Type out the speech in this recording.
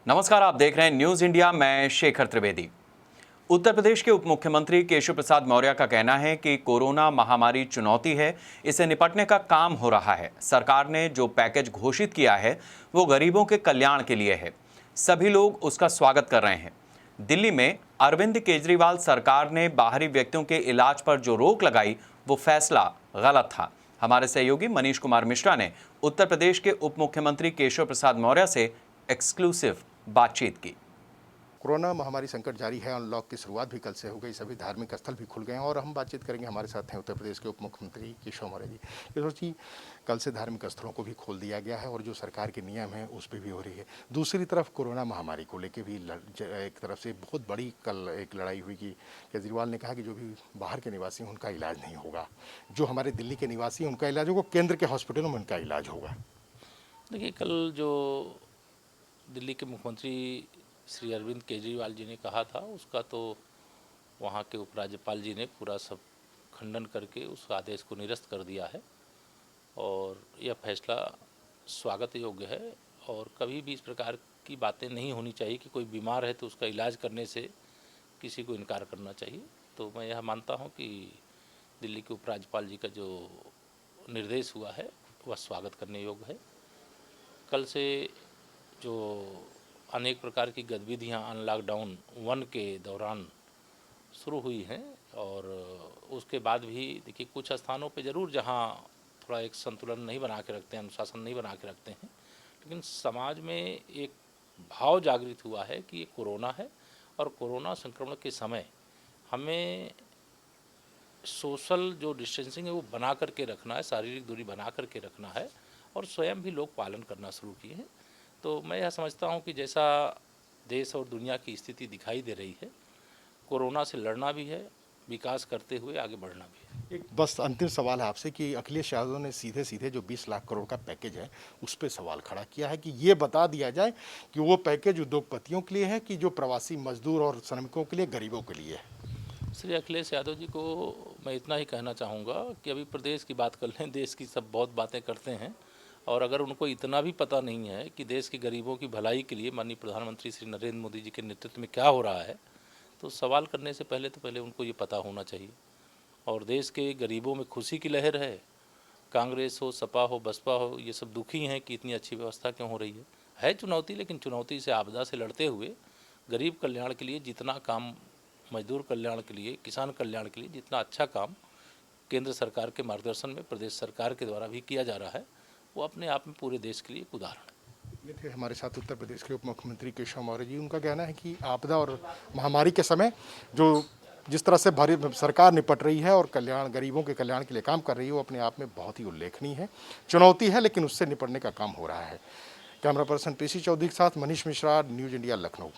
नमस्कार, आप देख रहे हैं न्यूज इंडिया। मैं शेखर त्रिवेदी। उत्तर प्रदेश के उप मुख्यमंत्री केशव प्रसाद मौर्य का कहना है कि कोरोना महामारी चुनौती है, इसे निपटने का काम हो रहा है। सरकार ने जो पैकेज घोषित किया है वो गरीबों के कल्याण के लिए है। सभी लोग उसका स्वागत कर रहे हैं। दिल्ली में अरविंद केजरीवाल सरकार ने बाहरी व्यक्तियों के इलाज पर जो रोक लगाई वो फैसला गलत था। हमारे सहयोगी मनीष कुमार मिश्रा ने उत्तर प्रदेश के उप मुख्यमंत्री केशव प्रसाद मौर्य से एक्सक्लूसिव बातचीत की। कोरोना महामारी संकट जारी है। अनलॉक की शुरुआत भी कल से हो गई। सभी धार्मिक स्थल भी खुल गए हैं और हम बातचीत करेंगे। हमारे साथ हैं उत्तर प्रदेश के उप मुख्यमंत्री केशव मौर्य जी। केशव जी, कल से धार्मिक स्थलों को भी खोल दिया गया है और जो सरकार के नियम हैं उस पर भी हो रही है। दूसरी तरफ कोरोना महामारी को लेकर भी एक तरफ से बहुत बड़ी कल एक लड़ाई हुई कि केजरीवाल ने कहा कि जो भी बाहर के निवासी हैं उनका इलाज नहीं होगा, जो हमारे दिल्ली के निवासी हैं उनका इलाज होगा, केंद्र के हॉस्पिटलों में उनका इलाज होगा। देखिए, कल जो दिल्ली के मुख्यमंत्री श्री अरविंद केजरीवाल जी ने कहा था उसका तो वहाँ के उपराज्यपाल जी ने पूरा सब खंडन करके उस आदेश को निरस्त कर दिया है और यह फैसला स्वागत योग्य है। और कभी भी इस प्रकार की बातें नहीं होनी चाहिए कि कोई बीमार है तो उसका इलाज करने से किसी को इनकार करना चाहिए। तो मैं यह मानता हूँ कि दिल्ली के उपराज्यपाल जी का जो निर्देश हुआ है वह स्वागत करने योग्य है। कल से जो अनेक प्रकार की गतिविधियाँ अनलॉकडाउन 1 के दौरान शुरू हुई हैं और उसके बाद भी देखिए कुछ स्थानों पे ज़रूर जहाँ थोड़ा एक संतुलन नहीं बना के रखते हैं, अनुशासन नहीं बना के रखते हैं, लेकिन समाज में एक भाव जागृत हुआ है कि ये कोरोना है और कोरोना संक्रमण के समय हमें सोशल जो डिस्टेंसिंग है वो बना करके रखना है, शारीरिक दूरी बना करके रखना है और स्वयं भी लोग पालन करना शुरू किए हैं। तो मैं यह समझता हूं कि जैसा देश और दुनिया की स्थिति दिखाई दे रही है, कोरोना से लड़ना भी है, विकास करते हुए आगे बढ़ना भी है। एक बस अंतिम सवाल है आपसे कि अखिलेश यादव ने सीधे सीधे जो 20 लाख करोड़ का पैकेज है उस पर सवाल खड़ा किया है कि ये बता दिया जाए कि वो पैकेज उद्योगपतियों के लिए है कि जो प्रवासी मजदूर और श्रमिकों के लिए, गरीबों के लिए है। श्री अखिलेश यादव जी को मैं इतना ही कहना चाहूँगा कि अभी प्रदेश की बात कर लें। देश की सब बहुत बातें करते हैं और अगर उनको इतना भी पता नहीं है कि देश के गरीबों की भलाई के लिए माननीय प्रधानमंत्री श्री नरेंद्र मोदी जी के नेतृत्व में क्या हो रहा है, तो सवाल करने से पहले उनको ये पता होना चाहिए। और देश के गरीबों में खुशी की लहर है। कांग्रेस हो, सपा हो, बसपा हो, ये सब दुखी हैं कि इतनी अच्छी व्यवस्था क्यों हो रही है चुनौती, लेकिन चुनौती से, आपदा से लड़ते हुए गरीब कल्याण के लिए जितना काम, मजदूर कल्याण के लिए, किसान कल्याण के लिए जितना अच्छा काम केंद्र सरकार के मार्गदर्शन में प्रदेश सरकार के द्वारा भी किया जा रहा है, वो अपने आप में पूरे देश के लिए एक उदाहरण है। ये थे हमारे साथ उत्तर प्रदेश के उप मुख्यमंत्री केशव मौर्य जी। उनका कहना है कि आपदा और महामारी के समय जिस तरह से सरकार निपट रही है और गरीबों के कल्याण के लिए काम कर रही है वो अपने आप में बहुत ही उल्लेखनीय है। चुनौती है लेकिन उससे निपटने का काम हो रहा है। कैमरा पर्सन पीसी चौधरी के साथ मनीष मिश्रा, न्यूज इंडिया, लखनऊ।